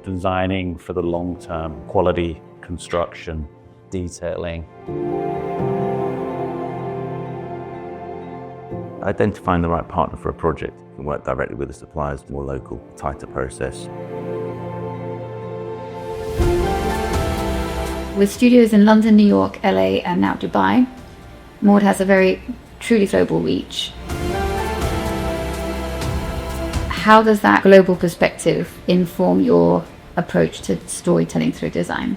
designing for the long term, quality construction, detailing. Identifying the right partner for a project. You can work directly with the suppliers, more local, tighter process. With studios in London, New York, LA, and now Dubai, MAWD has a very truly global reach. How does that global perspective inform your approach to storytelling through design?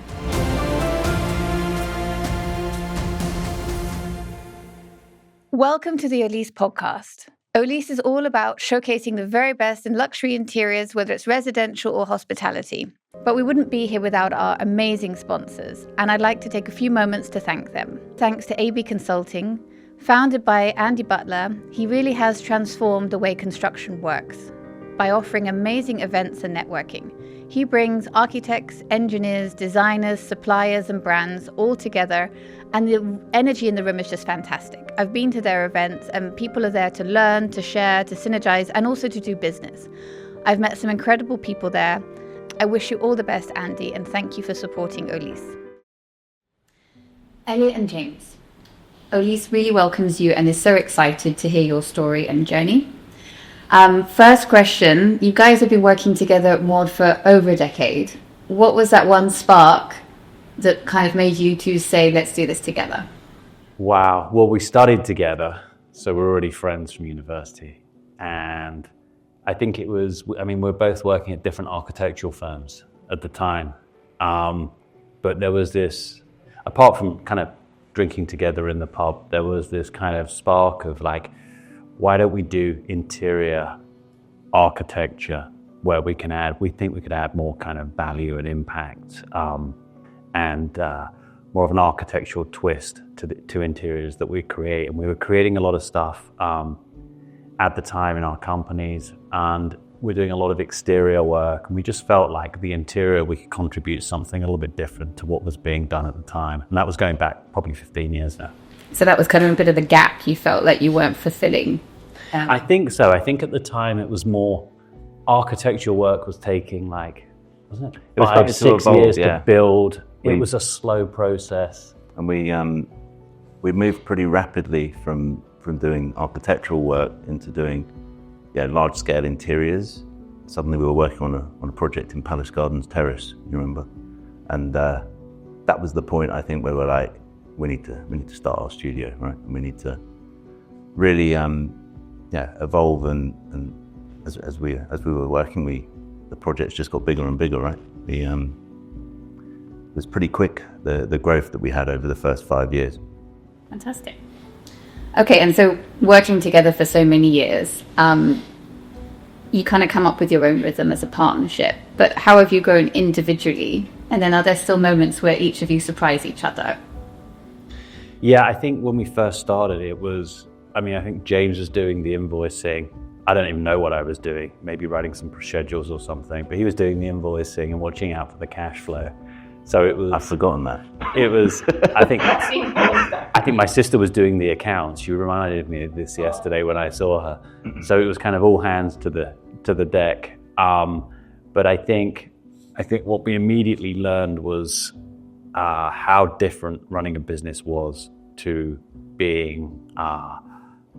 Welcome to the OLISE podcast. OLISE is all about showcasing the very best in luxury interiors, whether it's residential or hospitality. But we wouldn't be here without our amazing sponsors, and I'd like to take a few moments to thank them. Thanks to AB Consulting, founded by Andy Butler, he really has transformed the way construction works by offering amazing events and networking. He brings architects, engineers, designers, suppliers, and brands all together, and the energy in the room is just fantastic. I've been to their events, and people are there to learn, to share, to synergize, and also to do business. I've met some incredible people there. I wish you all the best, Andy, and thank you for supporting OLISE. Elliot and James, OLISE really welcomes you and is so excited to hear your story and journey. First question, you guys have been working together at MAWD for over a decade. What was that one spark that kind of made you two say, let's do this together? Wow. Well, we studied together, so we're already friends from university. And I think we're both working at different architectural firms at the time. But there was this, apart from kind of drinking together in the pub, there was this kind of spark of like, why don't we do interior architecture where we think we could add more kind of value and impact, and more of an architectural twist to interiors that we create. And we were creating a lot of stuff at the time in our companies, and we're doing a lot of exterior work, and we just felt like the interior, we could contribute something a little bit different to what was being done at the time. And that was going back probably 15 years now. So that was kind of a bit of the gap you felt like you weren't fulfilling. I think so. I think at the time it was more architectural work was taking like, wasn't it? It was like 6 years to build. It was a slow process. And we moved pretty rapidly from doing architectural work into doing large scale interiors. Suddenly we were working on a project in Palace Gardens Terrace, you remember? And that was the point, I think, where we're like, we need to start our studio, right? And we need to really evolve, and as we were working, the projects just got bigger and bigger, right? It was pretty quick, the growth that we had over the first 5 years. Fantastic. Okay, and so working together for so many years, you kind of come up with your own rhythm as a partnership, but how have you grown individually? And then are there still moments where each of you surprise each other? Yeah, I think when we first started, I think James was doing the invoicing. I don't even know what I was doing, maybe writing some schedules or something, but he was doing the invoicing and watching out for the cash flow. So it was... I've forgotten that. It was, I think my sister was doing the accounts. She reminded me of this yesterday when I saw her. So it was kind of all hands to the deck. But I think what we immediately learned was how different running a business was to being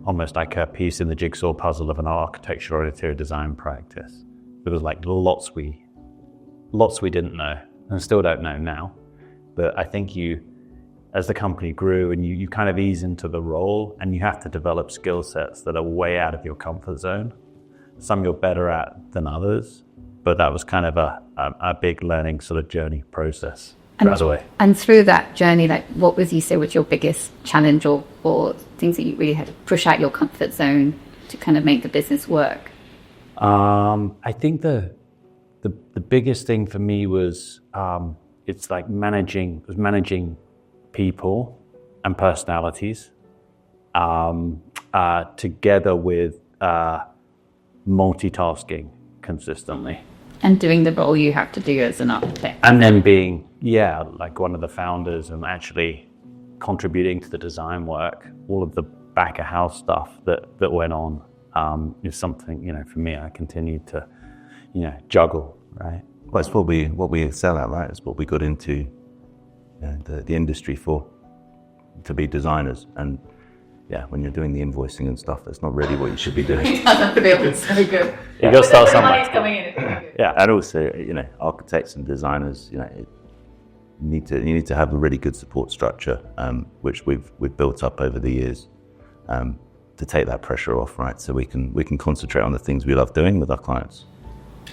almost like a piece in the jigsaw puzzle of an architectural or interior design practice. There was like lots we didn't know and still don't know now. But I think as the company grew and you kind of ease into the role, and you have to develop skill sets that are way out of your comfort zone. Some you're better at than others, but that was kind of a big learning sort of journey process. And through that journey, like, what would you say was your biggest challenge or things that you really had to push out your comfort zone to kind of make the business work? I think the biggest thing for me was it's like managing people and personalities together with multitasking consistently. And doing the role you have to do as an architect. And then being, like one of the founders and actually contributing to the design work, all of the back of house stuff that went on is something, for me, I continued to, juggle, right? Well, it's what we excel at, right? It's what we got into the industry for, to be designers. And yeah, when you're doing the invoicing and stuff, that's not really what you should be doing. It's so good. You got to start somewhere. Coming in, it's very good. Yeah, and also, architects and designers, you need to have a really good support structure, which we've built up over the years, to take that pressure off, right? So we can concentrate on the things we love doing with our clients.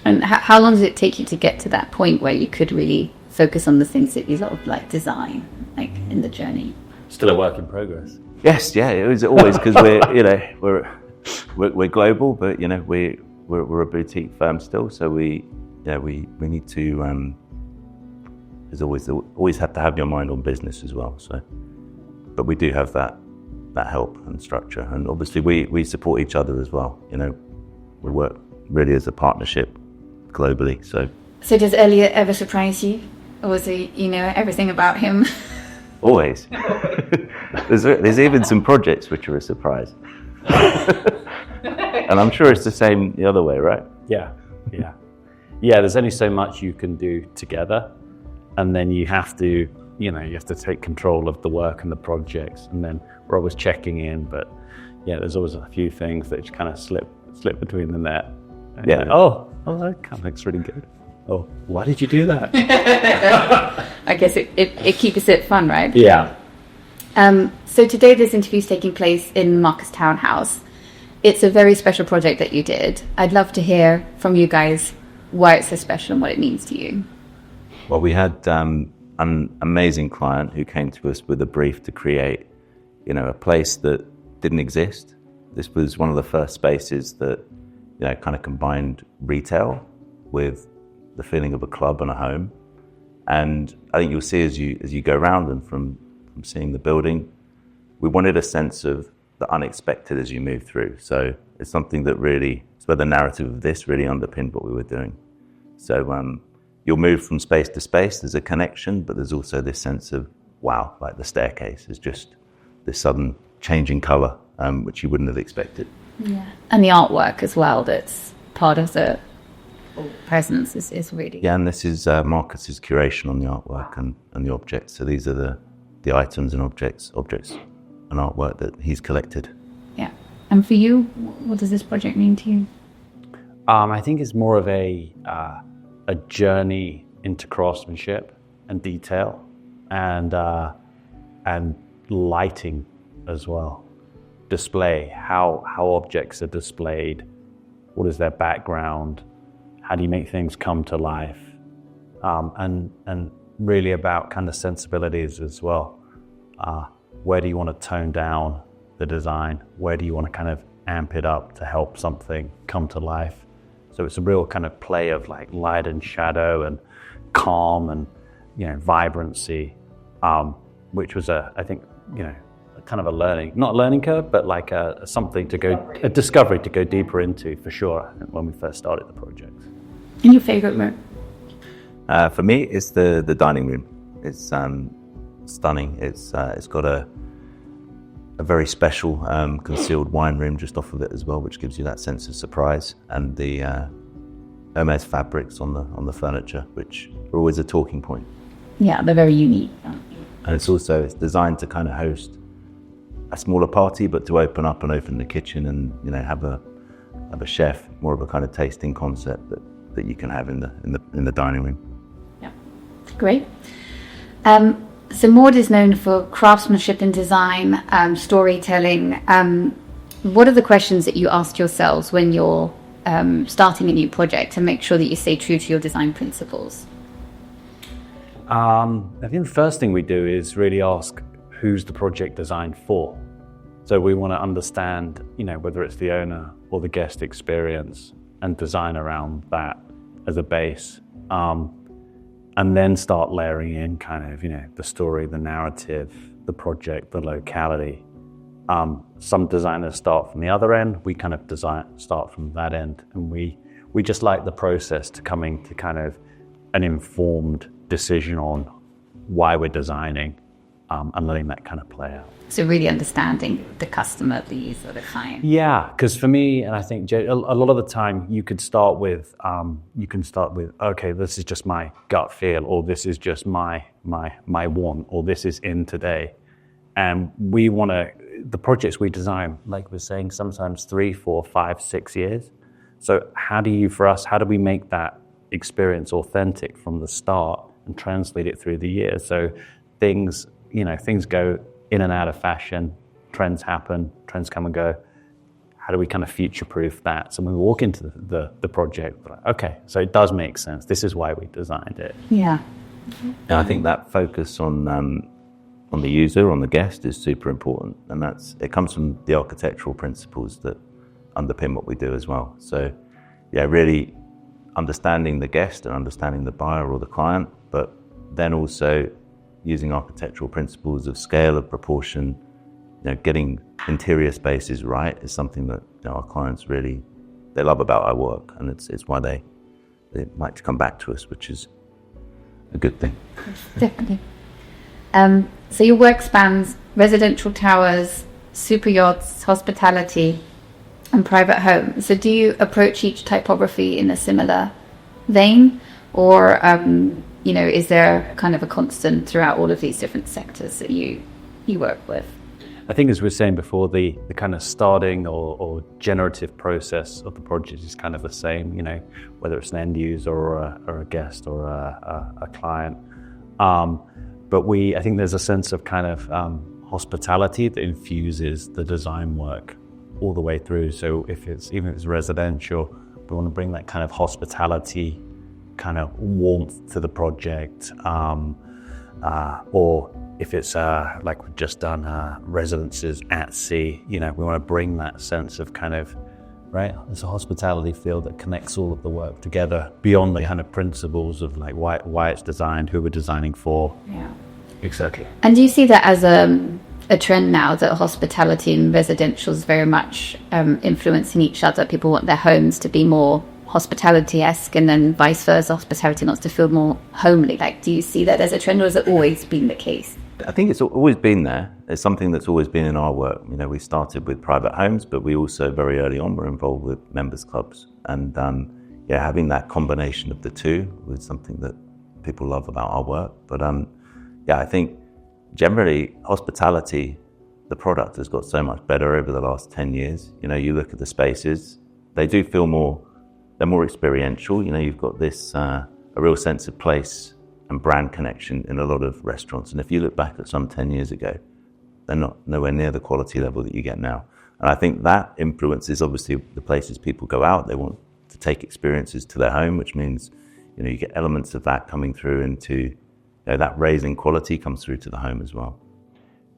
And how long does it take you to get to that point where you could really focus on the things that you love, like design, like in the journey? Still a work in progress. Yes, yeah, it was always because we're global, but we're a boutique firm still, so we need to. There's always have to have your mind on business as well. So, but we do have that help and structure, and obviously we support each other as well. We work really as a partnership globally. So does Elliot ever surprise you, or was he, everything about him? Always. There's even some projects which are a surprise, and I'm sure it's the same the other way, right? Yeah. There's only so much you can do together. And then you have to take control of the work and the projects. And then we're always checking in, but yeah, there's always a few things that just kind of slip between the net. And yeah. Oh, that kind of looks really good. Oh, why did you do that? I guess it keeps it fun, right? Yeah. So today this interview is taking place in Marcus Townhouse. It's a very special project that you did. I'd love to hear from you guys why it's so special and what it means to you. Well, we had an amazing client who came to us with a brief to create, a place that didn't exist. This was one of the first spaces that, kind of combined retail with the feeling of a club and a home. And I think you'll see as you go around and from seeing the building, we wanted a sense of the unexpected as you move through. So it's something that it's where the narrative of this really underpinned what we were doing. So, you'll move from space to space, there's a connection, but there's also this sense of, wow, like the staircase is just this sudden change in colour, which you wouldn't have expected. Yeah. And the artwork as well, that's part of the presence is really... Yeah, and this is Marcus's curation on the artwork and the objects. So these are the items and objects and artwork that he's collected. Yeah. And for you, what does this project mean to you? I think it's more of a journey into craftsmanship and detail and lighting as well. Display, how objects are displayed, what is their background, how do you make things come to life, and really about kind of sensibilities as well. Where do you want to tone down the design? Where do you want to kind of amp it up to help something come to life? So it's a real kind of play of like light and shadow and calm and, vibrancy, which was I think, kind of not a learning curve, but like a discovery to go deeper into for sure when we first started the project. And your favorite room? For me, it's the dining room. It's stunning. It's got a very special concealed wine room just off of it as well, which gives you that sense of surprise, and the Hermes fabrics on the furniture, which are always a talking point. Yeah, they're very unique. And it's designed to kind of host a smaller party, but to open the kitchen and have a chef, more of a kind of tasting concept that you can have in the dining room. Yeah, great. So MAWD is known for craftsmanship and design, storytelling. What are the questions that you ask yourselves when you're starting a new project to make sure that you stay true to your design principles? I think the first thing we do is really ask who's the project designed for. So we want to understand, whether it's the owner or the guest experience and design around that as a base. And then start layering in kind of, the story, the narrative, the project, the locality. Some designers start from the other end. We kind of start from that end. And we just like the process to coming to kind of an informed decision on why we're designing and letting that kind of play out. So really understanding the customer, the user, the client. Yeah, because for me, and I think a lot of the time, you can start with, okay, this is just my gut feel, or this is just my want, or this is in today. And we want to, the projects we design, like we're saying, sometimes 3, 4, 5, 6 years. So how do we make that experience authentic from the start and translate it through the years? So things go in and out of fashion, trends happen, trends come and go. How do we kind of future-proof that? So when we walk into the project, we're like, okay, so it does make sense. This is why we designed it. Yeah. And I think that focus on the user, on the guest, is super important, and it comes from the architectural principles that underpin what we do as well. So, yeah, really understanding the guest and understanding the buyer or the client, but then also using architectural principles of scale, of proportion, getting interior spaces right is something that our clients really, they love about our work, and it's why they like to come back to us, which is a good thing. Definitely. So your work spans residential towers, super yachts, hospitality, and private homes. So do you approach each typography in a similar vein, or is there kind of a constant throughout all of these different sectors that you work with? I think, as we were saying before, the kind of starting or generative process of the project is kind of the same, whether it's an end user or a guest or a client. But I think there's a sense of kind of hospitality that infuses the design work all the way through. So even if it's residential, we want to bring that kind of hospitality, kind of warmth to the project, or if it's like we've just done residences at sea, we want to bring that sense of kind of, right, there's a hospitality feel that connects all of the work together beyond the kind of principles of like why it's designed, who we're designing for. Yeah, exactly. And do you see that as a trend now, that hospitality and residential is very much influencing each other? People want their homes to be more hospitality-esque, and then vice versa, hospitality wants to feel more homely. Like, do you see that as a trend, or has it always been the case? I think it's always been there. It's something that's always been in our work. We started with private homes, but we also very early on were involved with members clubs. And having that combination of the two was something that people love about our work. But I think generally hospitality, the product has got so much better over the last 10 years. You look at the spaces, they do feel they're more experiential. You've got this, a real sense of place and brand connection in a lot of restaurants. And if you look back at some 10 years ago, they're nowhere near the quality level that you get now. And I think that influences obviously the places people go out. They want to take experiences to their home, which means, you get elements of that coming through into, that raising quality comes through to the home as well.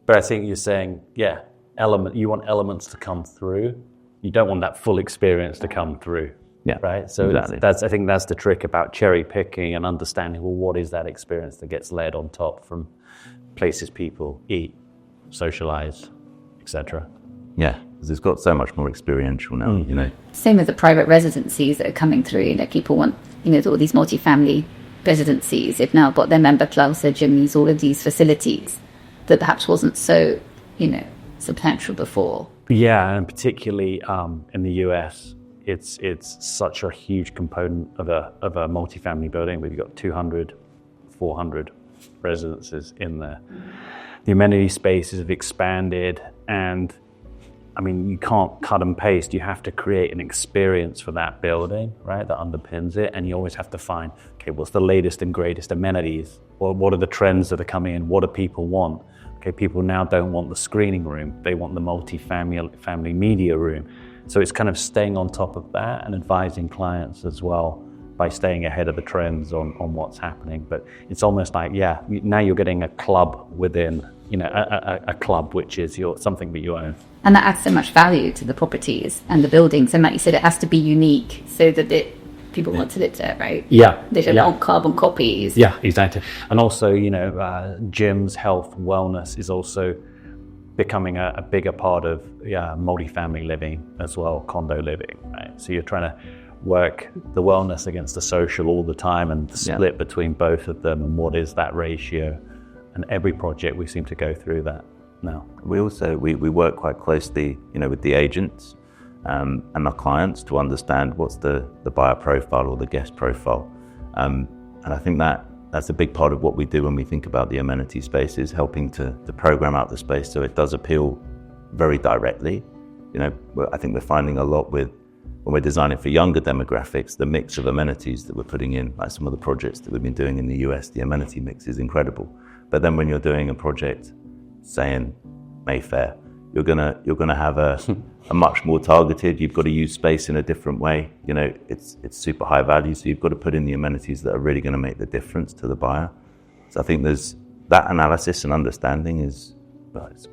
But I think you're saying, you want elements to come through. You don't want that full experience to come through. Yeah, right. So exactly. I think that's the trick about cherry picking and understanding, well, what is that experience that gets laid on top from places people eat, socialize, etc. Yeah, because it's got so much more experiential now. Same with the private residencies that are coming through. People want, all these multi-family residencies. They've now got their member clubs, their gyms, all of these facilities that perhaps wasn't so, substantial before. Yeah, and particularly in the US. It's such a huge component of a multifamily building. We've got 200, 400 residences in there. The amenity spaces have expanded, and you can't cut and paste. You have to create an experience for that building, right, that underpins it, and you always have to find, okay, what's the latest and greatest amenities? Or what are the trends that are coming in? What do people want? Okay, people now don't want the screening room. They want the multi-family media room. So it's kind of staying on top of that and advising clients as well by staying ahead of the trends on what's happening. But it's almost like, now you're getting a club within, a club which is something that you own. And that adds so much value to the properties and the buildings. And like you said, it has to be unique so that people want to live there, right? Yeah. They don't want carbon copies. Yeah, exactly. And also, gyms, health, wellness is also becoming a bigger part of multi-family living as well, condo living, right? So you're trying to work the wellness against the social all the time, and the split between both of them, and what is that ratio. And every project we seem to go through that. No. We also we work quite closely, with the agents and our clients to understand what's the buyer profile or the guest profile. And I think that's a big part of what we do when we think about the amenity spaces, helping to program out the space so it does appeal very directly. I think we're finding a lot when we're designing for younger demographics, the mix of amenities that we're putting in, like some of the projects that we've been doing in the US, the amenity mix is incredible. But then when you're doing a project, say in Mayfair, you're gonna have a much more targeted. You've got to use space in a different way. It's super high value, so you've got to put in the amenities that are really going to make the difference to the buyer. So I think there's that analysis and understanding it's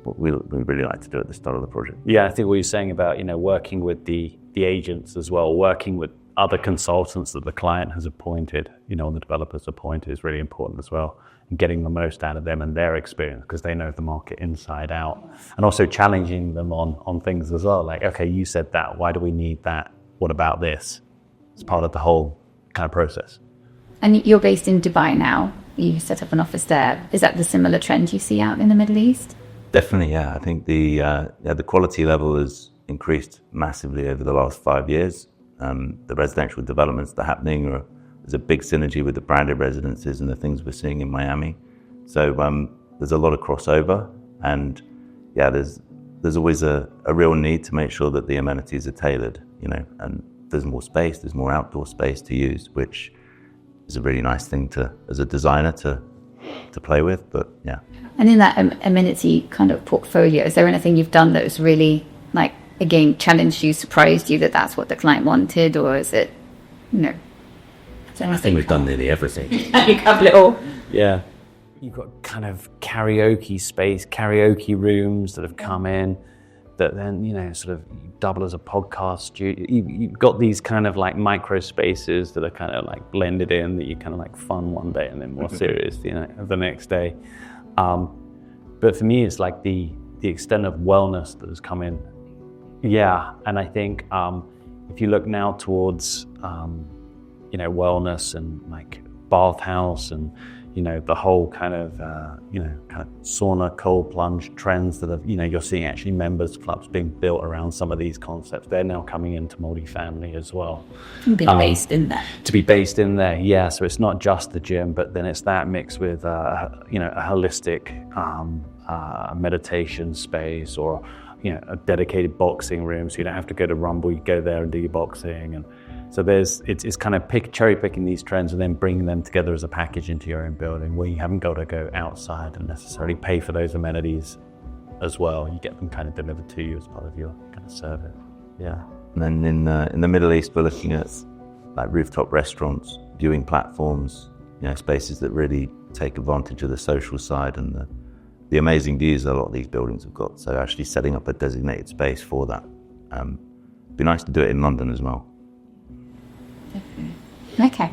what we really like to do at the start of the project. Yeah, I think what you're saying about working with the agents as well, working with other consultants that the client has appointed, and the developers appointed is really important as well. And getting the most out of them and their experience because they know the market inside out, and also challenging them on things as well. Like, okay, you said that. Why do we need that? What about this? It's part of the whole kind of process. And you're based in Dubai now. You set up an office there. Is that the similar trend you see out in the Middle East? Definitely, yeah. I think the quality level has increased massively over the last 5 years. The residential developments that are happening there's a big synergy with the branded residences and the things we're seeing in Miami. So there's a lot of crossover, and there's always a real need to make sure that the amenities are tailored, and there's more space, there's more outdoor space to use, which is a really nice thing as a designer to play with, but yeah. And in that amenity kind of portfolio, is there anything you've done that was really, again, challenged you, surprised you that that's what the client wanted, or is it, I think we've done nearly everything. You cover it all. Yeah. You've got kind of karaoke space, karaoke rooms that have come in that then, sort of double as a podcast studio. You've got these kind of micro spaces that are kind of blended in that you kind of fun one day and then more serious, the next day. But for me, it's the extent of wellness that has come in. Yeah, and I think if you look now towards wellness and bathhouse and the whole kind of sauna, cold plunge trends that have you're seeing actually members clubs being built around some of these concepts. They're now coming into multifamily as well. To be based in there. To be based in there, yeah. So it's not just the gym, but then it's that mixed with a holistic meditation space or a dedicated boxing room, so you don't have to go to Rumble. You go there and do your boxing, and so it's kind of cherry picking these trends and then bringing them together as a package into your own building, where you haven't got to go outside and necessarily pay for those amenities as well. You get them kind of delivered to you as part of your kind of service. Yeah. And then in the Middle East, we're looking at rooftop restaurants, viewing platforms, spaces that really take advantage of the social side and the amazing views that a lot of these buildings have got. So actually setting up a designated space for that. It'd be nice to do it in London as well. Okay.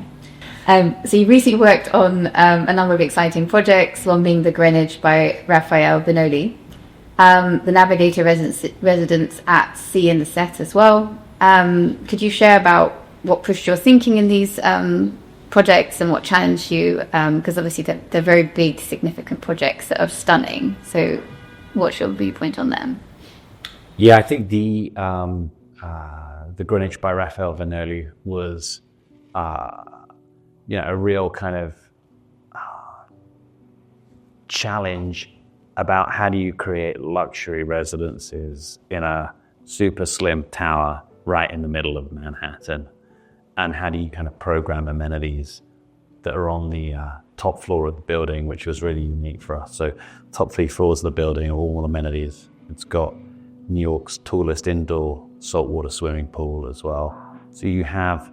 So you recently worked on a number of exciting projects, one being the Greenwich by Raphael Benoli, the Navigator residence at sea in the set as well. Could you share about what pushed your thinking in these projects and what challenged you? Because obviously they're very big, significant projects that are stunning. So what's your viewpoint on them? Yeah, I think the Greenwich by Raphael Benoli was a real kind of challenge about how do you create luxury residences in a super slim tower right in the middle of Manhattan, and how do you kind of program amenities that are on the top floor of the building, which was really unique for us. So top 3 floors of the building are all amenities. It's got New York's tallest indoor saltwater swimming pool as well. So you have,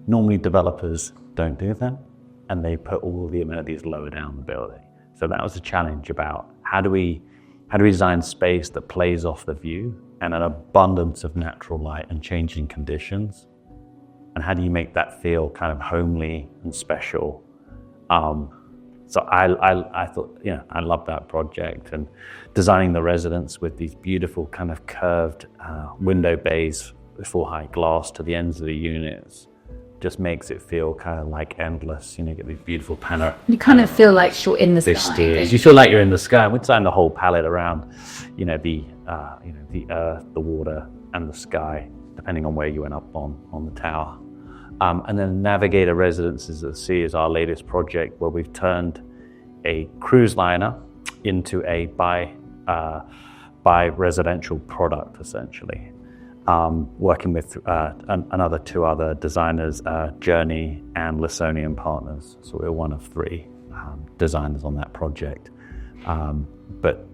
normally developers don't do that, and they put all the amenities lower down the building. So that was a challenge about how do we design space that plays off the view and an abundance of natural light and changing conditions, and how do you make that feel kind of homely and special? So I thought, I loved that project, and designing the residence with these beautiful kind of curved window bays with full height glass to the ends of the units, just makes it feel kind of like endless. You get these beautiful You kind of feel like you're in the sky. You feel like you're in the sky. We designed the whole palette around, the earth, the water, and the sky, depending on where you went up on the tower. And then Navigator Residences at Sea is our latest project, where we've turned a cruise liner into a by residential product, essentially. Working with another two other designers, Journey and Lissonian Partners. So we're one of three designers on that project. But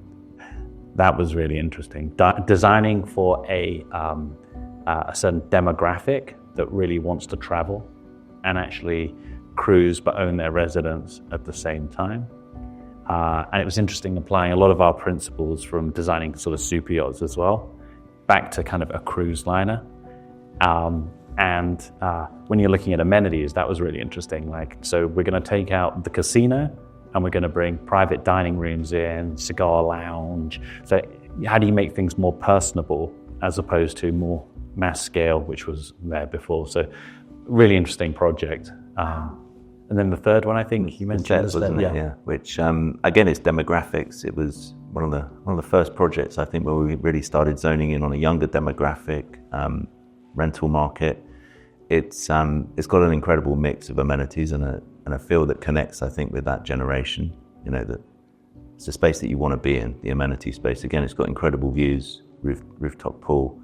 that was really interesting. Designing for a certain demographic that really wants to travel and actually cruise but own their residence at the same time. And it was interesting applying a lot of our principles from designing sort of super yachts as well back to kind of a cruise liner. And when you're looking at amenities, that was really interesting. So we're going to take out the casino and we're going to bring private dining rooms in, cigar lounge. So how do you make things more personable as opposed to more mass scale, which was there before? So really interesting project. And then the third one, I think you mentioned, wasn't it? Yeah. Which again, it's demographics. It was one of the first projects, I think, where we really started zoning in on a younger demographic rental market. It's got an incredible mix of amenities and a feel that connects, I think, with that generation. That it's a space that you want to be in, the amenity space. Again, it's got incredible views, rooftop pool,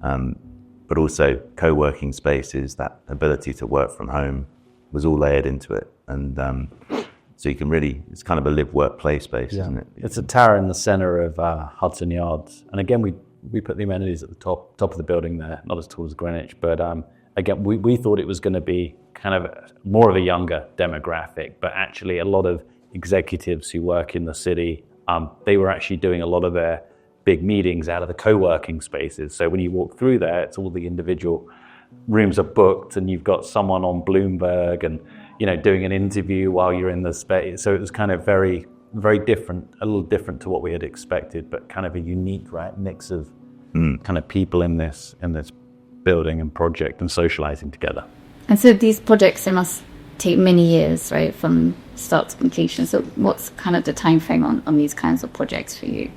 but also co-working spaces. That ability to work from home was all layered into it, and so you can really, it's kind of a live, work, play space, isn't it? It's a tower in the center of Hudson Yards, and again we put the amenities at the top of the building there, not as tall as Greenwich, but again we thought it was going to be kind of more of a younger demographic, but actually a lot of executives who work in the city, they were actually doing a lot of their big meetings out of the co-working spaces. So when you walk through there, it's all the individual rooms are booked, and you've got someone on Bloomberg and doing an interview while you're in the space. So it was kind of very, very different, a little different to what we had expected, but kind of a unique mix of kind of people in this building and project and socializing together. And so these projects, they must take many years, right, from start to completion. So what's kind of the time frame on these kinds of projects for you?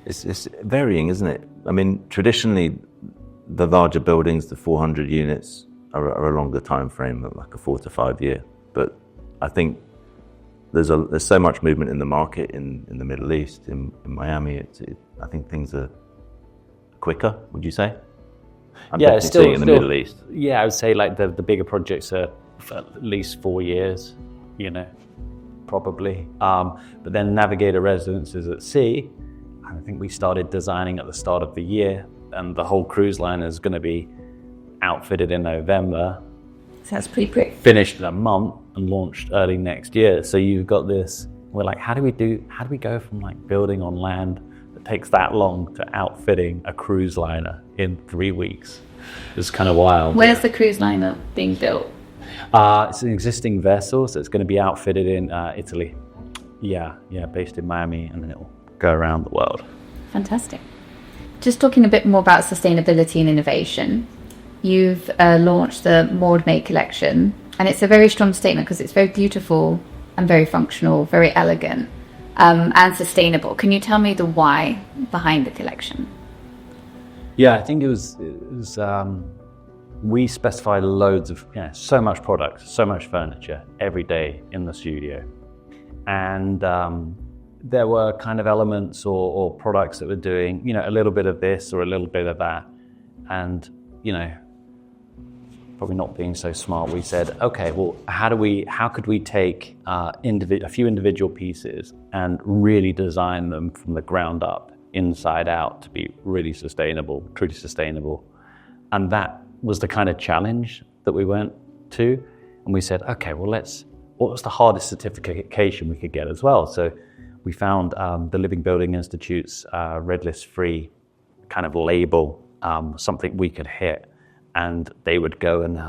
It's varying, isn't it? I mean, traditionally, the larger buildings, the 400 units, are a longer time frame, like a 4 to 5 year. But I think there's so much movement in the market in the Middle East, in Miami. I think things are quicker. Would you say? I'm it's still seeing in the Middle East. Yeah, I would say like the bigger projects are for at least 4 years, probably. But then Navigator Residences at Sea, I think we started designing at the start of the year, and the whole cruise line is going to be outfitted in November. So that's pretty quick. Finished in a month and launched early next year. So you've got this, we're like, how do we go from like building on land that takes that long to outfitting a cruise liner in 3 weeks? It's kind of wild. Where's the cruise liner being built? It's an existing vessel, so it's going to be outfitted in Italy. Yeah, based in Miami, and then it'll go around the world. Fantastic. Just talking a bit more about sustainability and innovation, you've launched the MAWD collection, and it's a very strong statement because it's very beautiful and very functional, very elegant, and sustainable. Can you tell me the why behind the collection? Yeah, I think it was we specified loads of, so much product, so much furniture every day in the studio. And there were kind of elements or products that were doing, a little bit of this or a little bit of that. And, probably not being so smart, we said, okay, well, how could we take a few individual pieces and really design them from the ground up, inside out, to be really sustainable, truly sustainable. And that was the kind of challenge that we went to. And we said, okay, well, what was the hardest certification we could get as well? So we found the Living Building Institute's Red List Free kind of label, something we could hit. And they would go and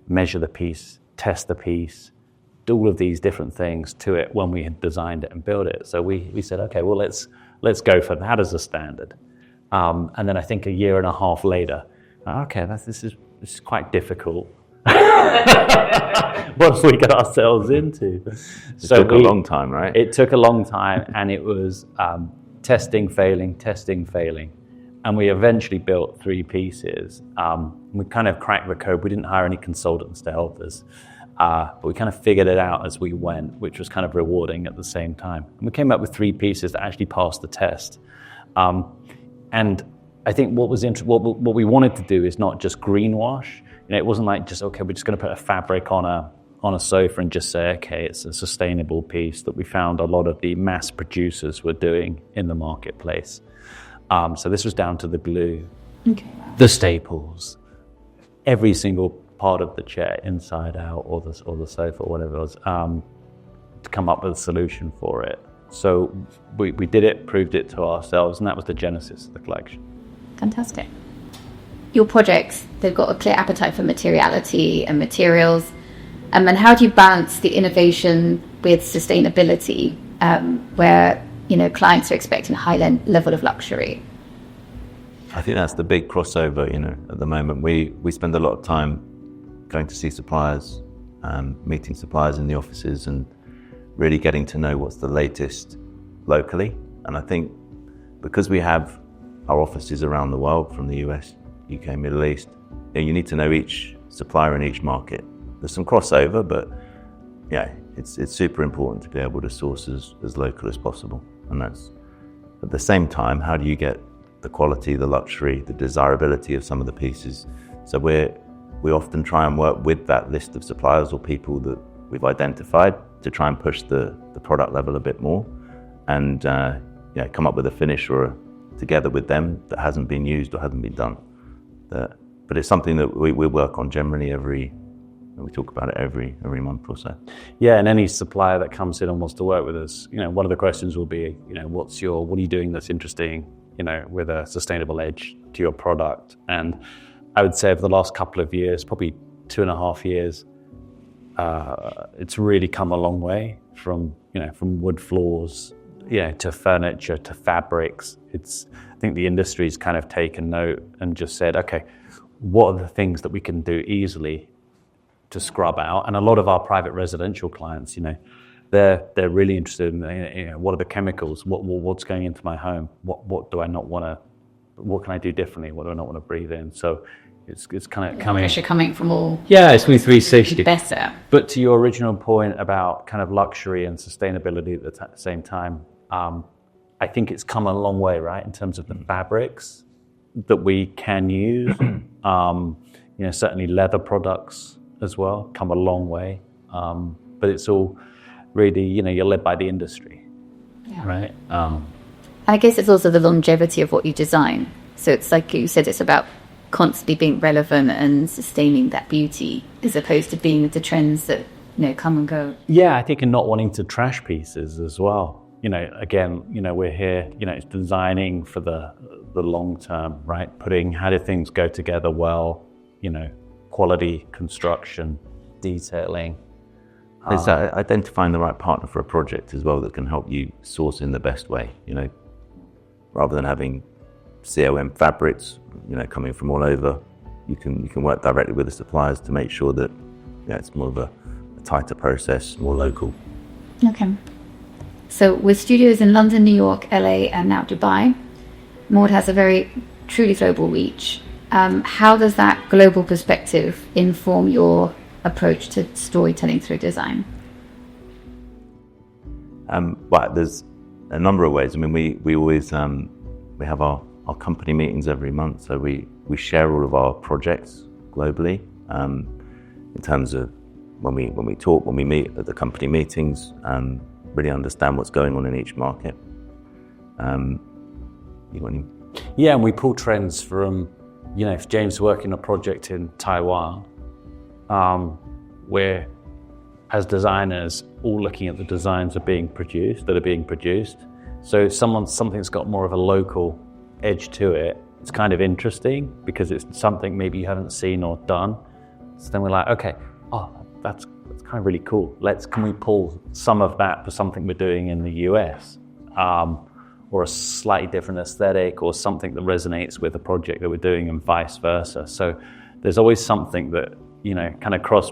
measure the piece, test the piece, do all of these different things to it when we had designed it and built it. So we said, okay, well, let's go for that as a standard. And then I think a year and a half later, okay, this is quite difficult. What have we got ourselves into? It took a long time, right? It took a long time, and it was testing, failing, and we eventually built 3 pieces. We kind of cracked the code. We didn't hire any consultants to help us, but we kind of figured it out as we went, which was kind of rewarding at the same time. And we came up with 3 pieces that actually passed the test. And I think what we wanted to do is not just greenwash. It wasn't like just, okay, we're just going to put a fabric on a sofa and just say, okay, it's a sustainable piece, that we found a lot of the mass producers were doing in the marketplace. So this was down to the glue, the staples, every single part of the chair, inside out, or the sofa, or whatever it was, to come up with a solution for it. So we did it, proved it to ourselves, and that was the genesis of the collection. Fantastic. Your projects, they've got a clear appetite for materiality and materials. And how do you balance the innovation with sustainability, where clients are expecting a high level of luxury? I think that's the big crossover. At the moment, we spend a lot of time going to see suppliers, meeting suppliers in the offices, and really getting to know what's the latest locally. And I think because we have our offices around the world, from the US, UK, Middle East, you need to know each supplier in each market. There's some crossover, but yeah, it's super important to be able to source as local as possible. And that's, at the same time, how do you get the quality, the luxury, the desirability of some of the pieces? So we often try and work with that list of suppliers or people that we've identified to try and push the product level a bit more, and come up with a finish together with them that hasn't been used or hasn't been done. But it's something that we work on generally we talk about it every month or so. Yeah, and any supplier that comes in and wants to work with us, one of the questions will be, what are you doing that's interesting, with a sustainable edge to your product? And I would say over the last couple of years, probably 2.5 years, it's really come a long way from wood floors, to furniture, to fabrics. I think the industry's kind of taken note and just said, okay, what are the things that we can do easily to scrub out? And a lot of our private residential clients, they're really interested in what are the chemicals, what's going into my home, what do I not want to, what can I do differently, what do I not want to breathe in? So it's kind of coming. Pressure coming from all. Yeah, it's going to be 360. Better. But to your original point about kind of luxury and sustainability at the same time, I think it's come a long way, right, in terms of the fabrics that we can use. Certainly leather products as well come a long way. But it's all really, you're led by the industry, right? I guess it's also the longevity of what you design. So it's like you said, it's about constantly being relevant and sustaining that beauty, as opposed to being the trends that come and go. Yeah, I think, and not wanting to trash pieces as well. Again, we're here, it's designing for the long term, right? How do things go together well, quality, construction, detailing. It's identifying the right partner for a project as well that can help you source in the best way, rather than having COM fabrics, coming from all over. You can work directly with the suppliers to make sure that it's more of a tighter process, more local. Okay. So with studios in London, New York, LA, and now Dubai, MAWD has a very truly global reach. How does that global perspective inform your approach to storytelling through design? But there's a number of ways. I mean, we always we have our company meetings every month, so we share all of our projects globally in terms of when we talk, when we meet at the company meetings, really understand what's going on in each market. Yeah, and we pull trends from, if James working a project in Taiwan, we're, as designers, all looking at the designs that are being produced. So something's got more of a local edge to it, it's kind of interesting because it's something maybe you haven't seen or done. So then we're like, okay, that's kind of really cool. Can we pull some of that for something we're doing in the US? Or a slightly different aesthetic, or something that resonates with the project that we're doing, and vice versa. So there's always something that kind of cross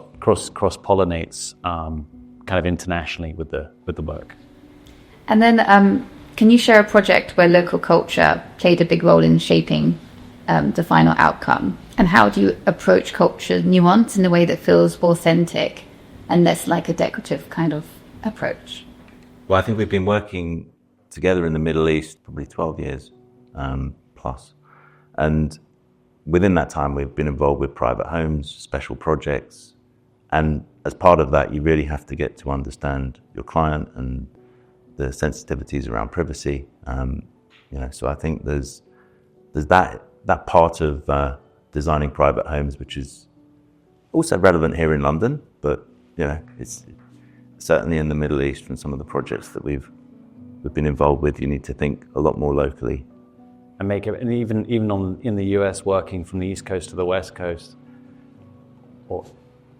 pollinates kind of internationally with the work. And then can you share a project where local culture played a big role in shaping the final outcome? And how do you approach culture nuance in a way that feels authentic and less like a decorative kind of approach? Well, I think we've been working together in the Middle East probably 12 years plus. And within that time, we've been involved with private homes, special projects. And as part of that, you really have to get to understand your client and the sensitivities around privacy. So I think there's that part of designing private homes, which is also relevant here in London, but it's certainly in the Middle East from some of the projects that we've been involved with. You need to think a lot more locally, and make it. And even in the US, working from the East Coast to the West Coast, or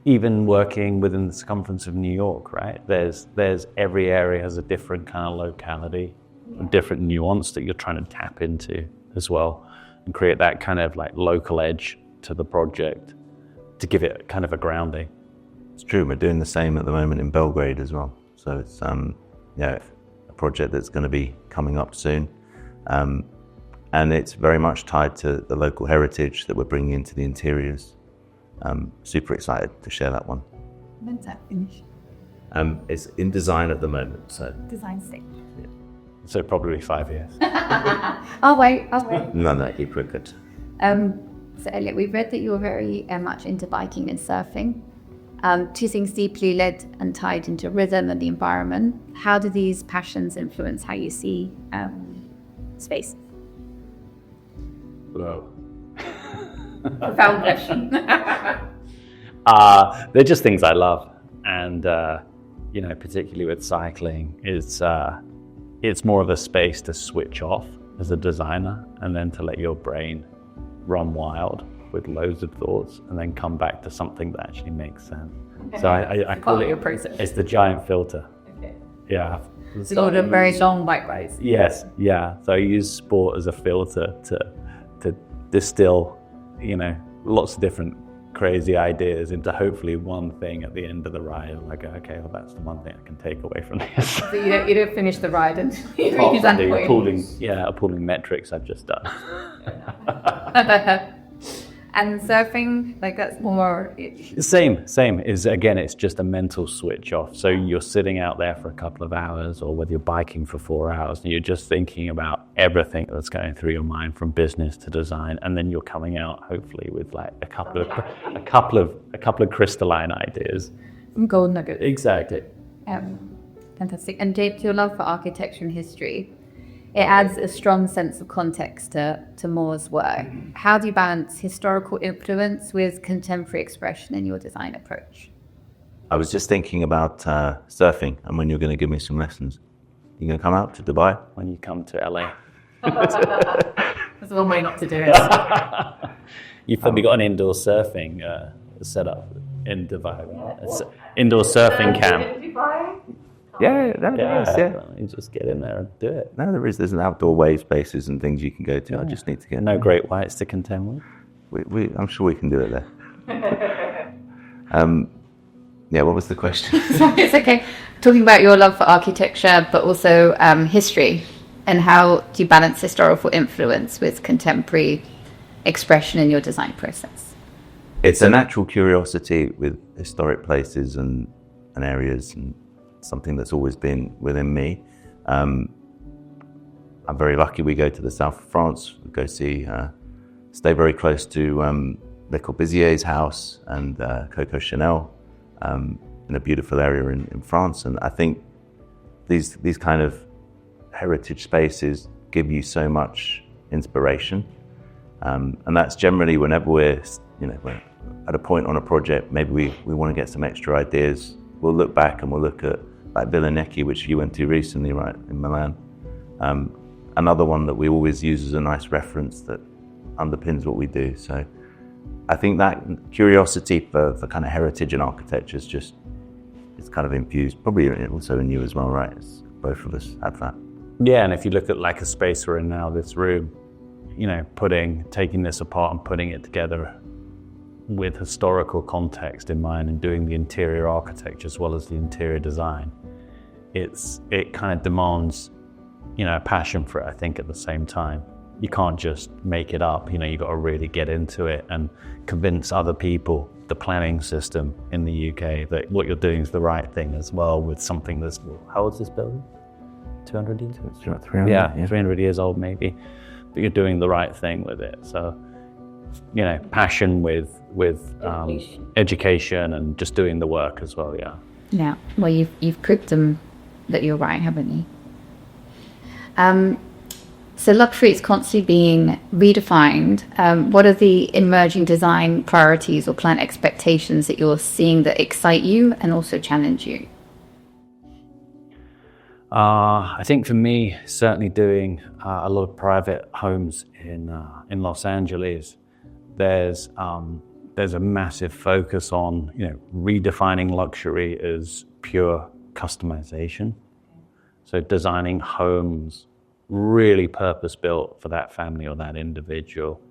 even working within the circumference of New York, right? There's every area has a different kind of locality, a different nuance that you're trying to tap into as well, and create that kind of like local edge to the project to give it kind of a grounding. It's true. We're doing the same at the moment in Belgrade as well. So it's a project that's going to be coming up soon, and it's very much tied to the local heritage that we're bringing into the interiors. Super excited to share that one. When's that finish? It's in design at the moment. So Design stage. yeah. So probably 5 years. I'll wait. No, keep cricket. So Elliot, we've read that you're very much into biking and surfing. Two things deeply led and tied into rhythm and the environment. How do these passions influence how you see space? Whoa. Profound question. They're just things I love, and particularly with cycling, it's more of a space to switch off as a designer, and then to let your brain run wild with loads of thoughts, and then come back to something that actually makes sense. So I call it. It's the giant filter. Okay. Yeah. So a very long bike rides. Yes. Yeah. So I use sport as a filter to distill, lots of different crazy ideas into hopefully one thing at the end of the ride. I'm like, okay, well, that's the one thing I can take away from this. So you don't finish the ride until you reach that point. Appalling metrics I've just done. And surfing, like that's more... Same. It's just a mental switch off. So you're sitting out there for a couple of hours, or whether you're biking for 4 hours, and you're just thinking about everything that's going through your mind, from business to design, and then you're coming out hopefully with like a couple of crystalline ideas. Some gold nuggets. Exactly. Fantastic. And James, your love for architecture and history, it adds a strong sense of context to MAWD's work. How do you balance historical influence with contemporary expression in your design approach? I was just thinking about surfing, and when you're going to give me some lessons. You going to come out to Dubai? When you come to LA. There's one way not to do it. You've probably got an indoor surfing set up in Dubai. It's indoor surfing camp. Yeah, there is. Yeah, you just get in there and do it. No, there is. There's an outdoor wave spaces and things you can go to. Yeah. I just need to get no great whites to contend with. I'm sure we can do it there. What was the question? It's okay. Talking about your love for architecture, but also history, and how do you balance historical influence with contemporary expression in your design process? It's a natural curiosity with historic places and areas, and something that's always been within me. I'm very lucky. We go to the south of France. We go stay very close to Le Corbusier's house and Coco Chanel in a beautiful area in France. And I think these kind of heritage spaces give you so much inspiration. And that's generally whenever we're at a point on a project, maybe we want to get some extra ideas. We'll look back and we'll look at like Villa Necchi, which you went to recently, right, in Milan. Another one that we always use as a nice reference that underpins what we do. So I think that curiosity for kind of heritage and architecture is it's kind of infused, probably also in you as well, right? Both of us have that. Yeah, and if you look at like a space we're in now, this room, taking this apart and putting it together with historical context in mind and doing the interior architecture as well as the interior design, it kind of demands, a passion for it, I think, at the same time. You can't just make it up, you've got to really get into it and convince other people, the planning system in the UK, that what you're doing is the right thing as well with something that's, how old is this building? 200 years? It's about 300, yeah, 300 years old maybe, but you're doing the right thing with it. So, passion with education and just doing the work as well, yeah. Yeah, well, you've proved them that you're right, haven't you? So luxury is constantly being redefined. What are the emerging design priorities or client expectations that you're seeing that excite you and also challenge you? I think for me, certainly doing a lot of private homes in Los Angeles, there's a massive focus on redefining luxury as pure customization. So designing homes really purpose-built for that family or that individual,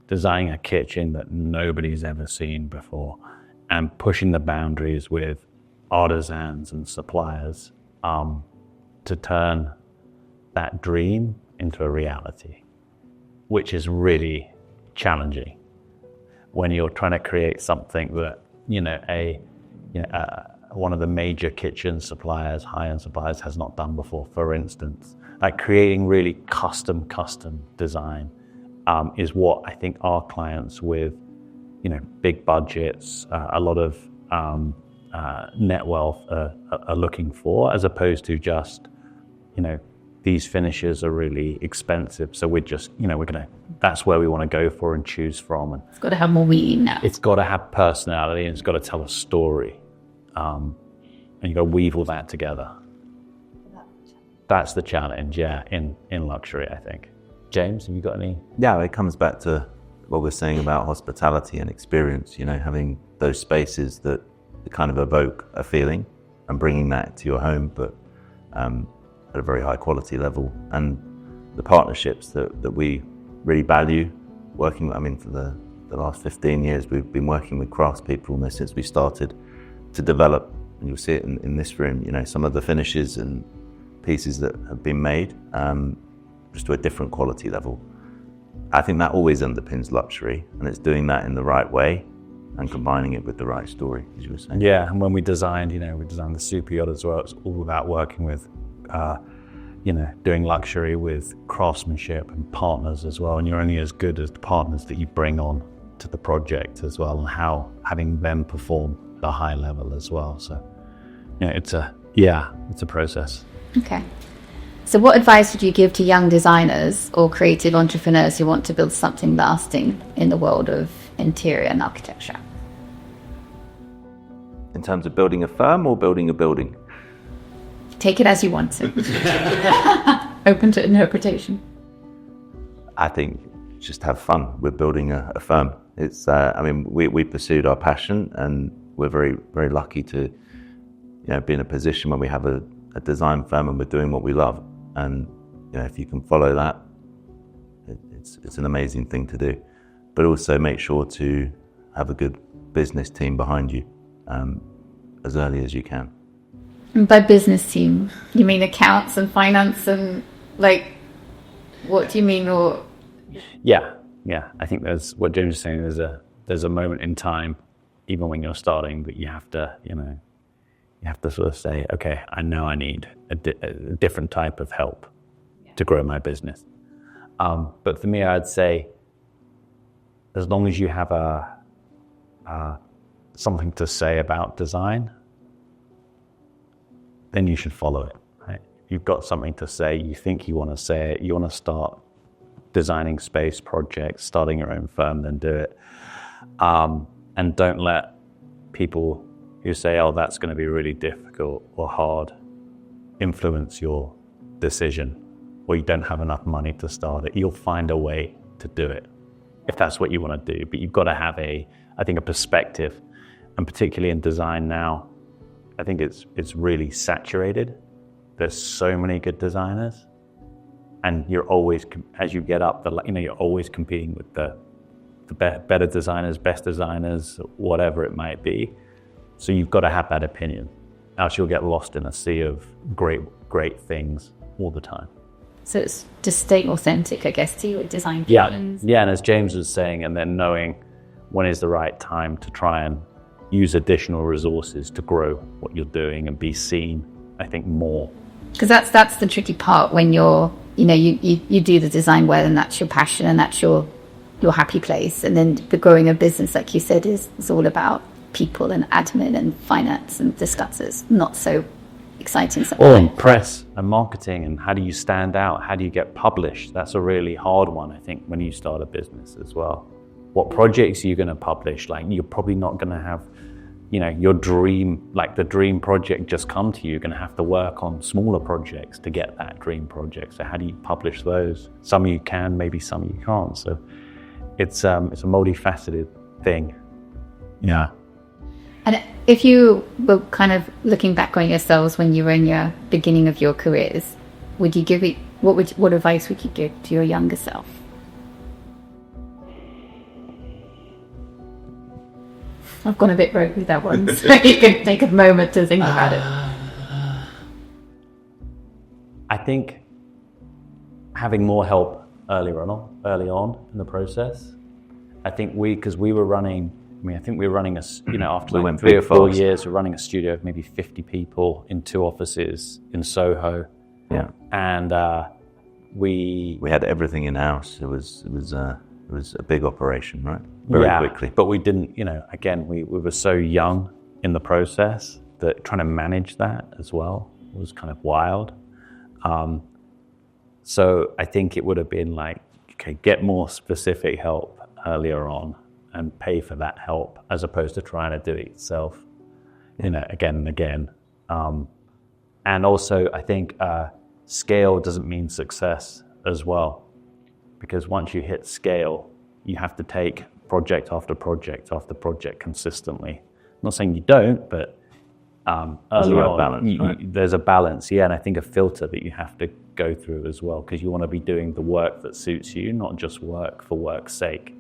designing a kitchen that nobody's ever seen before, and pushing the boundaries with artisans and suppliers to turn that dream into a reality, which is really challenging when you're trying to create something that one of the major kitchen suppliers, high-end suppliers, has not done before. For instance, like creating really custom design is what I think our clients with big budgets, a lot of net wealth are looking for, as opposed to just these finishes are really expensive, so we're just that's where we want to go for and choose from. And it's got to have more meaning now. It's got to have personality and it's got to tell a story. And you got to weave all that together. That's the challenge, yeah, in luxury, I think. James, have you got any? Yeah, it comes back to what we're saying about hospitality and experience, having those spaces that kind of evoke a feeling and bringing that to your home, but at a very high quality level. And the partnerships that we really value working, for the last 15 years, we've been working with craftspeople almost since we started to develop, and you'll see it in this room, some of the finishes and pieces that have been made just to a different quality level. I think that always underpins luxury, and it's doing that in the right way and combining it with the right story, as you were saying. Yeah, and when we designed the super yacht as well, it's all about working with, doing luxury with craftsmanship and partners as well, and you're only as good as the partners that you bring on to the project as well, and how having them perform the high level as well. So, it's a process. Okay. So what advice would you give to young designers or creative entrepreneurs who want to build something lasting in the world of interior and architecture? In terms of building a firm or building a building? Take it as you want to. Open to interpretation. I think just have fun with building a firm. It's, we pursued our passion, and we're very, very lucky to, be in a position where we have a design firm and we're doing what we love. And, if you can follow that, it's an amazing thing to do. But also make sure to have a good business team behind you as early as you can. And by business team, you mean accounts and finance and what do you mean? Or Yeah. I think there's what James is saying. There's a moment in time, even when you're starting, that you have to sort of say, okay, I know I need a different type of help to grow my business. But for me, I'd say, as long as you have something to say about design, then you should follow it. Right? You've got something to say. You think you want to say it. You want to start designing space projects, starting your own firm, then do it. And don't let people who say, oh, that's going to be really difficult or hard, influence your decision, or you don't have enough money to start it. You'll find a way to do it if that's what you want to do. But you've got to have a perspective, and particularly in design now, I think it's really saturated. There's so many good designers, and you're always, as you get up, you're always competing with the the better designers, best designers, whatever it might be. So you've got to have that opinion, else you'll get lost in a sea of great things all the time. So it's just staying authentic, I guess, to your design Yeah, patterns. yeah, and as James was saying, and then knowing when is the right time to try and use additional resources to grow what you're doing and be seen, I think, more. Because that's the tricky part when you're, you do the design well and that's your passion and that's your happy place. And then the growing a business, like you said, is all about people and admin and finance and discusses, not so exciting stuff. And press and marketing, and how do you stand out? How do you get published? That's a really hard one, I think, when you start a business as well. What projects are you going to publish? Like, you're probably not going to have, your dream, like the dream project just come to you. You're going to have to work on smaller projects to get that dream project. So how do you publish those? Some you can, maybe some you can't. So it's a multifaceted thing. Yeah. And if you were kind of looking back on yourselves when you were in your beginning of your careers, would you give it, what advice would you give to your younger self? I've gone a bit rogue with that one, so you can take a moment to think about it. I think having more help early on in the process. I think because we were running, I think we were running after like 3 or 4 years, we're running a studio of maybe 50 people in 2 offices in Soho. Yeah. And we had everything in house. It was a big operation, right? Very quickly. But we didn't, again, we were so young in the process that trying to manage that as well was kind of wild. So I think it would have been like, okay, get more specific help earlier on and pay for that help as opposed to trying to do it yourself, again and again. And also, I think scale doesn't mean success as well, because once you hit scale, you have to take project after project after project consistently. I'm not saying you don't, but early on, balance, right? There's a balance, and I think a filter that you have to go through as well, because you want to be doing the work that suits you, not just work for work's sake.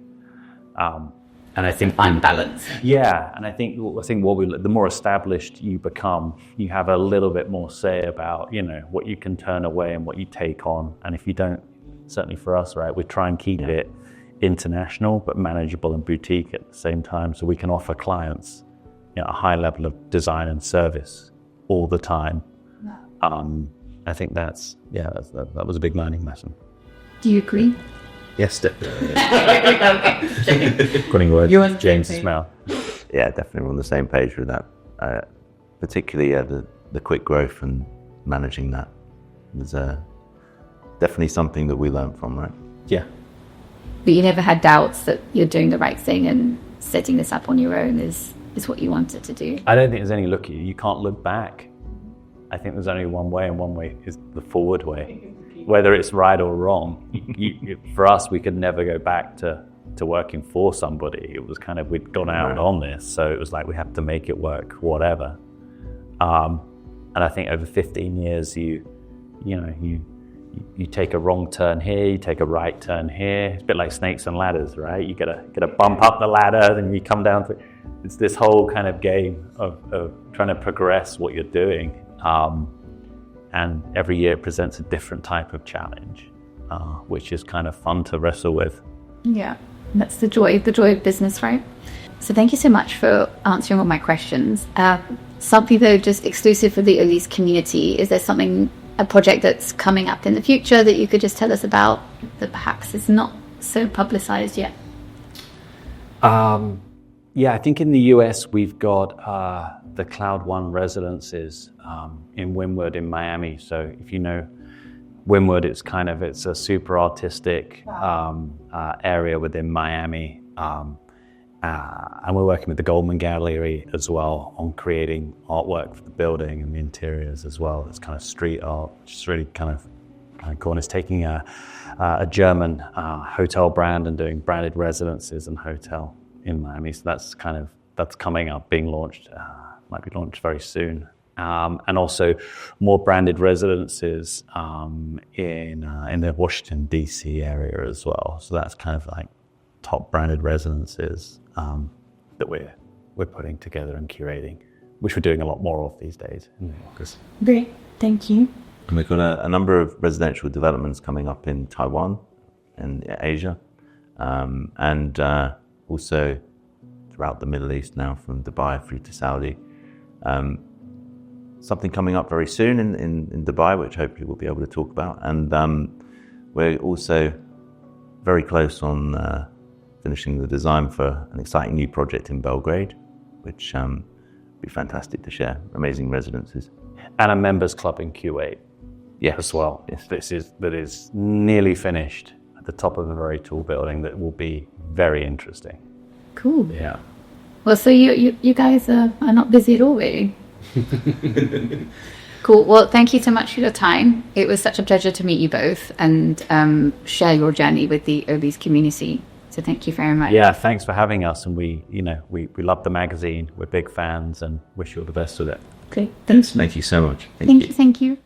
And I think I'm balanced. Yeah, and I think the more established you become, you have a little bit more say about what you can turn away and what you take on. And if you don't, certainly for us, right, we try and keep it international but manageable and boutique at the same time, so we can offer clients a high level of design and service all the time. I think that was a big learning lesson. Do you agree? Yes, definitely. Putting words You're on in James's mouth. Yeah, definitely we're on the same page with that. Particularly the quick growth and managing that was definitely something that we learned from, right? Yeah. But you never had doubts that you're doing the right thing and setting this up on your own is what you wanted to do? I don't think there's any look. You can't look back. I think there's only one way, and one way is the forward way. Whether it's right or wrong, for us, we could never go back to working for somebody. It was kind of, we'd gone out on this, so it was like we had to make it work, whatever. And I think over 15 years, you take a wrong turn here, you take a right turn here. It's a bit like snakes and ladders, right? You gotta bump up the ladder, then you come down to. It's this whole kind of game of trying to progress what you're doing. And every year it presents a different type of challenge, which is kind of fun to wrestle with. Yeah, that's the joy of business, right? So thank you so much for answering all my questions. Something though, just exclusive for the OLISE community, is there a project that's coming up in the future that you could just tell us about that perhaps is not so publicized yet? Yeah, I think in the US we've got the Cloud One residences in Wynwood in Miami. So if you know Wynwood, it's a super artistic area within Miami. And we're working with the Goldman Gallery as well on creating artwork for the building and the interiors as well. It's kind of street art, which is really kind of cool. And it's taking a German hotel brand and doing branded residences and hotel in Miami. So that's coming up, being launched, might be launched very soon. And also more branded residences in the Washington, D.C. area as well. So that's kind of like top branded residences that we're putting together and curating, which we're doing a lot more of these days in August. Great, thank you. And we've got a number of residential developments coming up in Taiwan and Asia, and also throughout the Middle East now, from Dubai through to Saudi. Something coming up very soon in Dubai, which hopefully we'll be able to talk about. And we're also very close on finishing the design for an exciting new project in Belgrade, which would be fantastic to share. Amazing residences. And a members club in Kuwait. Yes. As well. Yes. That is nearly finished at the top of a very tall building that will be very interesting. Cool. Yeah. Well, so you guys are not busy at all, really. Cool. Well, thank you so much for your time. It was such a pleasure to meet you both and share your journey with the OLISE community. So thank you very much. Yeah, thanks for having us. And we love the magazine. We're big fans and wish you all the best with it. Okay. Thank you so much. Thank you.